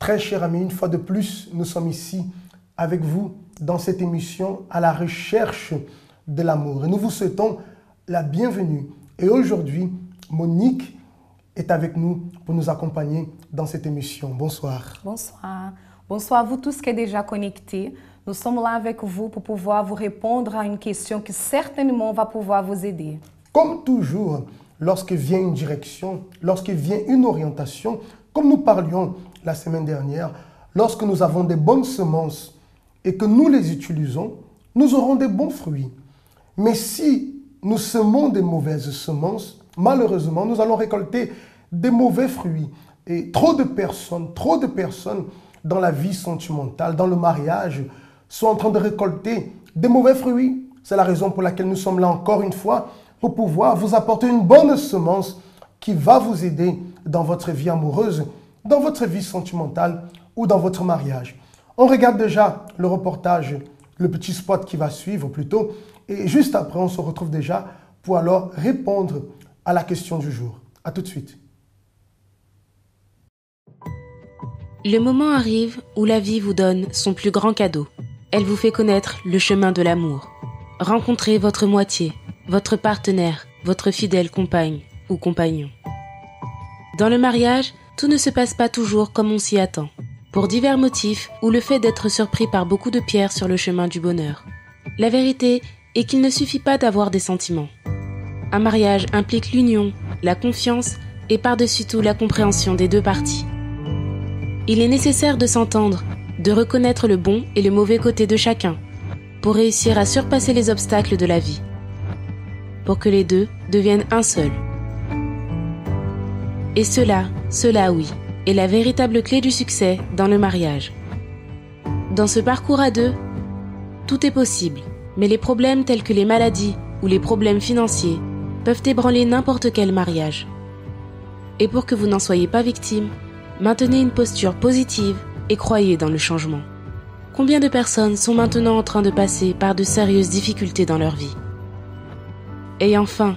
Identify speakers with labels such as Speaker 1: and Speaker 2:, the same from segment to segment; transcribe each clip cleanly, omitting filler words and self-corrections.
Speaker 1: Très chers amis, une fois de plus, nous sommes ici avec vous dans cette émission à la recherche de l'amour. Et nous vous souhaitons la bienvenue. Et aujourd'hui, Monique est avec nous pour nous accompagner dans cette émission. Bonsoir.
Speaker 2: Bonsoir. Bonsoir à vous tous qui êtes déjà connectés. Nous sommes là avec vous pour pouvoir vous répondre à une question qui certainement va pouvoir vous aider.
Speaker 1: Comme toujours, lorsque vient une direction, lorsque vient une orientation, comme nous parlions la semaine dernière, lorsque nous avons des bonnes semences et que nous les utilisons, nous aurons des bons fruits. Mais si nous semons des mauvaises semences, malheureusement, nous allons récolter des mauvais fruits. Et trop de personnes dans la vie sentimentale, dans le mariage, sont en train de récolter des mauvais fruits. C'est la raison pour laquelle nous sommes là encore une fois, pour pouvoir vous apporter une bonne semence qui va vous aider dans votre vie amoureuse, dans votre vie sentimentale ou dans votre mariage. On regarde déjà le reportage, le petit spot qui va suivre plutôt, et juste après, on se retrouve déjà pour alors répondre à la question du jour. À tout de suite.
Speaker 3: Le moment arrive où la vie vous donne son plus grand cadeau. Elle vous fait connaître le chemin de l'amour. Rencontrez votre moitié, votre partenaire, votre fidèle compagne ou compagnon. Dans le mariage, tout ne se passe pas toujours comme on s'y attend, pour divers motifs ou le fait d'être surpris par beaucoup de pierres sur le chemin du bonheur. La vérité est qu'il ne suffit pas d'avoir des sentiments. Un mariage implique l'union, la confiance et par-dessus tout la compréhension des deux parties. Il est nécessaire de s'entendre, de reconnaître le bon et le mauvais côté de chacun, pour réussir à surpasser les obstacles de la vie, pour que les deux deviennent un seul. Et cela oui, est la véritable clé du succès dans le mariage. Dans ce parcours à deux, tout est possible, mais les problèmes tels que les maladies ou les problèmes financiers peuvent ébranler n'importe quel mariage. Et pour que vous n'en soyez pas victime, maintenez une posture positive et croyez dans le changement. Combien de personnes sont maintenant en train de passer par de sérieuses difficultés dans leur vie, ayant faim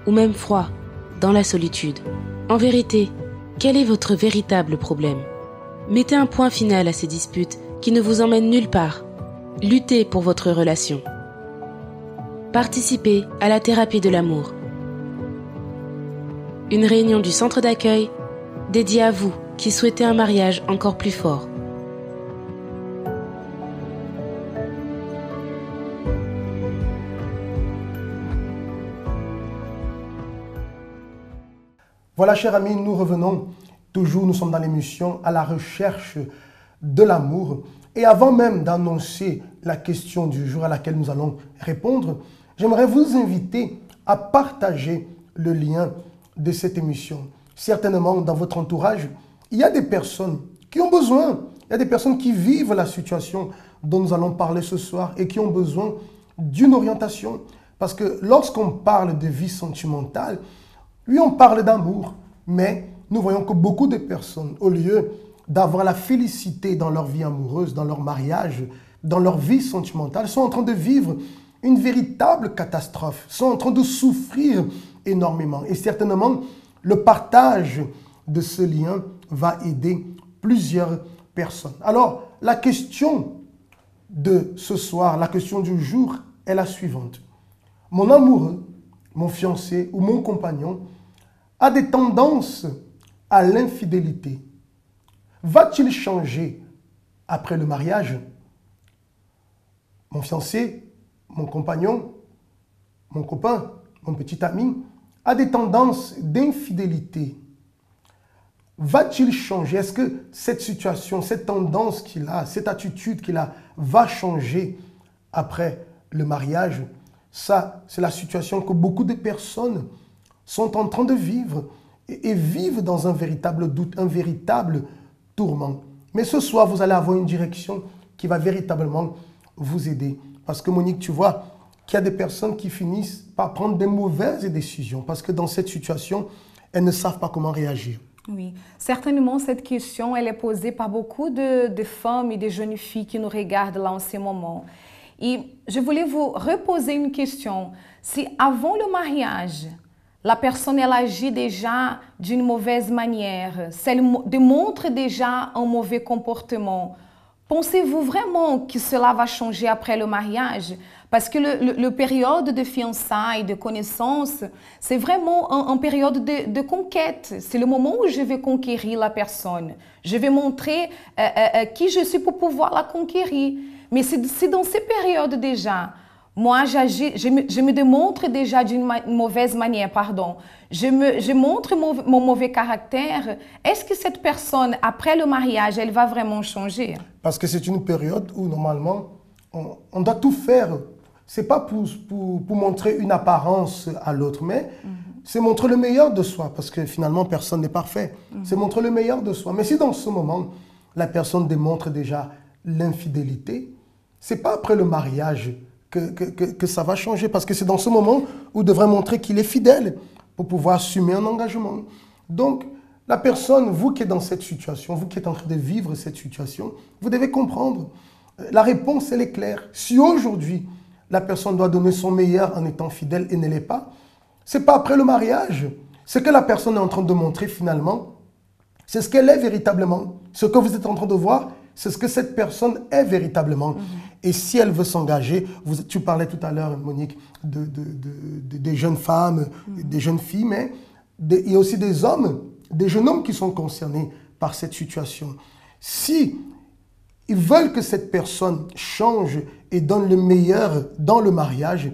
Speaker 3: ou même froid, dans la solitude? En vérité, quel est votre véritable problème? Mettez un point final à ces disputes qui ne vous emmènent nulle part. Luttez pour votre relation. Participez à la thérapie de l'amour. Une réunion du centre d'accueil dédiée à vous qui souhaitez un mariage encore plus fort.
Speaker 1: Voilà, chers amis, nous revenons. Toujours, nous sommes dans l'émission à la recherche de l'amour. Et avant même d'annoncer la question du jour à laquelle nous allons répondre, j'aimerais vous inviter à partager le lien de cette émission. Certainement, dans votre entourage, il y a des personnes qui ont besoin, il y a des personnes qui vivent la situation dont nous allons parler ce soir et qui ont besoin d'une orientation. Parce que lorsqu'on parle de vie sentimentale, oui, on parle d'amour, mais nous voyons que beaucoup de personnes, au lieu d'avoir la félicité dans leur vie amoureuse, dans leur mariage, dans leur vie sentimentale, sont en train de vivre une véritable catastrophe, sont en train de souffrir énormément. Et certainement, le partage de ce lien va aider plusieurs personnes. Alors, la question de ce soir, la question du jour est la suivante. Mon amoureux, mon fiancé ou mon compagnon a des tendances à l'infidélité. Va-t-il changer après le mariage? Mon fiancé, mon compagnon, mon copain, mon petit ami a des tendances d'infidélité. Va-t-il changer? Est-ce que cette situation, cette tendance qu'il a, cette attitude qu'il a, va changer après le mariage? Ça, c'est la situation que beaucoup de personnes sont en train de vivre et vivent dans un véritable doute, un véritable tourment. Mais ce soir, vous allez avoir une direction qui va véritablement vous aider. Parce que Monique, tu vois qu'il y a des personnes qui finissent par prendre des mauvaises décisions parce que dans cette situation, elles ne savent pas comment réagir.
Speaker 2: Oui, certainement cette question elle est posée par beaucoup de femmes et de jeunes filles qui nous regardent là en ce moment. Et je voulais vous reposer une question. Si avant le mariage, la personne elle agit déjà d'une mauvaise manière, si elle démontre déjà un mauvais comportement, pensez-vous vraiment que cela va changer après le mariage? Parce que le période de fiançailles, de connaissance, c'est vraiment une période de conquête. C'est le moment où je vais conquérir la personne. Je vais montrer qui je suis pour pouvoir la conquérir. Mais c'est dans ces périodes déjà, moi j'agis, je me démontre déjà d'une mauvaise manière, pardon. Je montre mon mauvais caractère. Est-ce que cette personne, après le mariage, elle va vraiment changer?
Speaker 1: Parce que c'est une période où normalement, on doit tout faire. Ce n'est pas pour montrer une apparence à l'autre, mais c'est montrer le meilleur de soi, parce que finalement, personne n'est parfait. C'est montrer le meilleur de soi. Mais si dans ce moment, la personne démontre déjà l'infidélité, ce n'est pas après le mariage que ça va changer, parce que c'est dans ce moment où il devrait montrer qu'il est fidèle pour pouvoir assumer un engagement. Donc, la personne, vous qui êtes dans cette situation, vous qui êtes en train de vivre cette situation, vous devez comprendre. La réponse, elle est claire. Si aujourd'hui, la personne doit donner son meilleur en étant fidèle et ne l'est pas, ce n'est pas après le mariage. Ce que la personne est en train de montrer finalement, c'est ce qu'elle est véritablement. Ce que vous êtes en train de voir, c'est ce que cette personne est véritablement. Et si elle veut s'engager, tu parlais tout à l'heure, Monique, des jeunes femmes, des jeunes filles, mais il y a aussi des hommes, des jeunes hommes qui sont concernés par cette situation. Si ils veulent que cette personne change et donne le meilleur dans le mariage,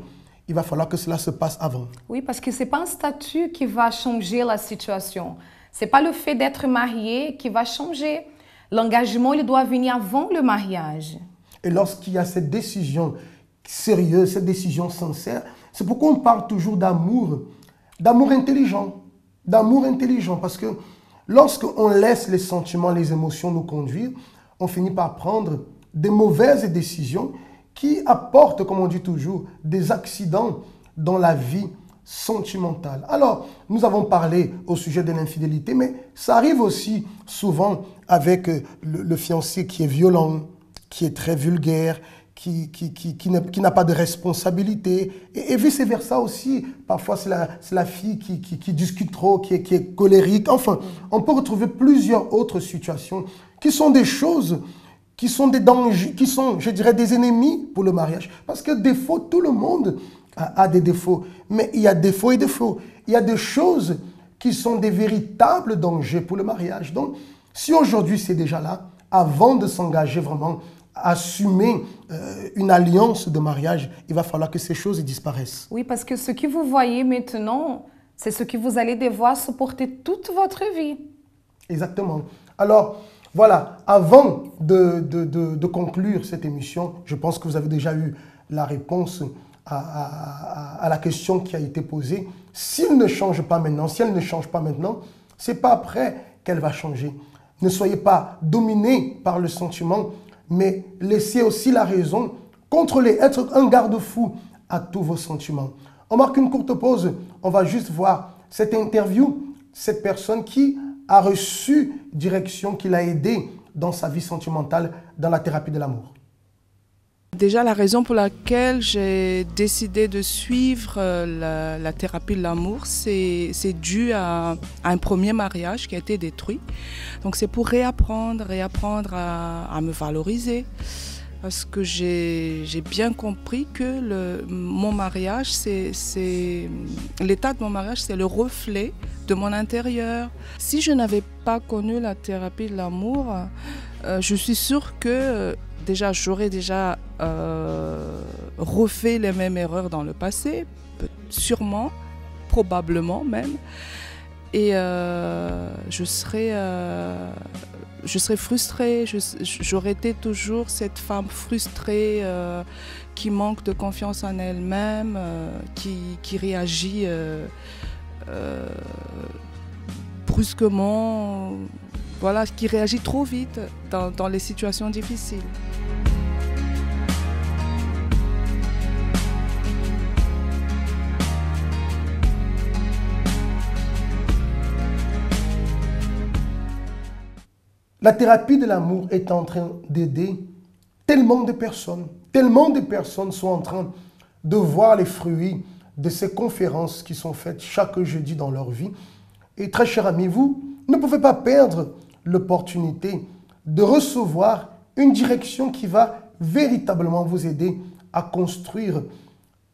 Speaker 1: il va falloir que cela se passe avant.
Speaker 2: Oui, parce que ce n'est pas un statut qui va changer la situation. Ce n'est pas le fait d'être marié qui va changer. L'engagement, il doit venir avant le mariage.
Speaker 1: Et lorsqu'il y a cette décision sérieuse, cette décision sincère, c'est pourquoi on parle toujours d'amour intelligent. D'amour intelligent, parce que lorsqu'on laisse les sentiments, les émotions nous conduire, on finit par prendre des mauvaises décisions qui apportent, comme on dit toujours, des accidents dans la vie sentimentale. Alors, nous avons parlé au sujet de l'infidélité, mais ça arrive aussi souvent avec le fiancé qui est violent, qui est très vulgaire, qui n'a pas de responsabilité, et vice-versa aussi. Parfois, c'est la fille qui discute trop, qui est colérique. Enfin, on peut retrouver plusieurs autres situations qui sont des choses, qui sont des dangers, qui sont, je dirais, des ennemis pour le mariage. Parce que défaut, tout le monde a des défauts. Mais il y a défauts et défauts. Il y a des choses qui sont des véritables dangers pour le mariage. Donc, si aujourd'hui c'est déjà là, avant de s'engager vraiment, assumer une alliance de mariage, il va falloir que ces choses disparaissent.
Speaker 2: Oui, parce que ce que vous voyez maintenant, c'est ce que vous allez devoir supporter toute votre vie.
Speaker 1: Exactement. Alors, voilà, avant de conclure cette émission, je pense que vous avez déjà eu la réponse à la question qui a été posée. S'il ne change pas maintenant, si elle ne change pas maintenant, ce n'est pas après qu'elle va changer. Ne soyez pas dominés par le sentiment, mais laissez aussi la raison contrôler, être un garde-fou à tous vos sentiments. On marque une courte pause, on va juste voir cette interview, cette personne qui a reçu direction, qui l'a aidé dans sa vie sentimentale, dans la thérapie de l'amour.
Speaker 4: Déjà, la raison pour laquelle j'ai décidé de suivre la thérapie de l'amour, c'est dû à un premier mariage qui a été détruit. Donc c'est pour réapprendre à me valoriser. Parce que j'ai bien compris que mon mariage, l'état de mon mariage, c'est le reflet de mon intérieur. Si je n'avais pas connu la thérapie de l'amour, je suis sûre que j'aurais déjà refait les mêmes erreurs dans le passé, sûrement, probablement même. Et je serais frustrée, j'aurais été toujours cette femme frustrée qui manque de confiance en elle-même, qui réagit brusquement, voilà, qui réagit trop vite dans les situations difficiles.
Speaker 1: La thérapie de l'amour est en train d'aider tellement de personnes sont en train de voir les fruits de ces conférences qui sont faites chaque jeudi dans leur vie. Et très chers amis, vous ne pouvez pas perdre l'opportunité de recevoir une direction qui va véritablement vous aider à construire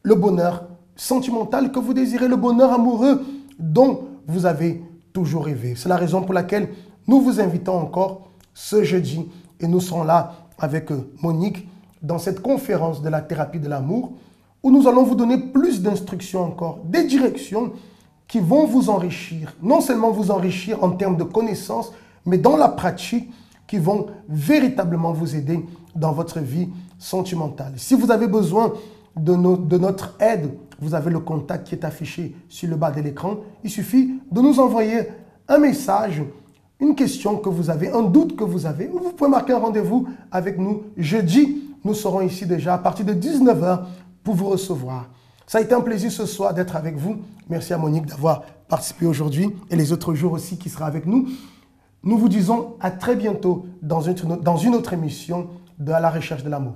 Speaker 1: le bonheur sentimental que vous désirez, le bonheur amoureux dont vous avez toujours rêvé. C'est la raison pour laquelle nous vous invitons encore ce jeudi et nous serons là avec Monique dans cette conférence de la thérapie de l'amour où nous allons vous donner plus d'instructions encore, des directions qui vont vous enrichir, non seulement vous enrichir en termes de connaissances, mais dans la pratique, qui vont véritablement vous aider dans votre vie sentimentale. Si vous avez besoin de notre aide, vous avez le contact qui est affiché sur le bas de l'écran. Il suffit de nous envoyer un message, une question que vous avez, un doute que vous avez, ou vous pouvez marquer un rendez-vous avec nous jeudi. Nous serons ici déjà à partir de 19 h pour vous recevoir. Ça a été un plaisir ce soir d'être avec vous. Merci à Monique d'avoir participé aujourd'hui et les autres jours aussi qui sera avec nous. Nous vous disons à très bientôt dans une autre émission de À la recherche de l'amour.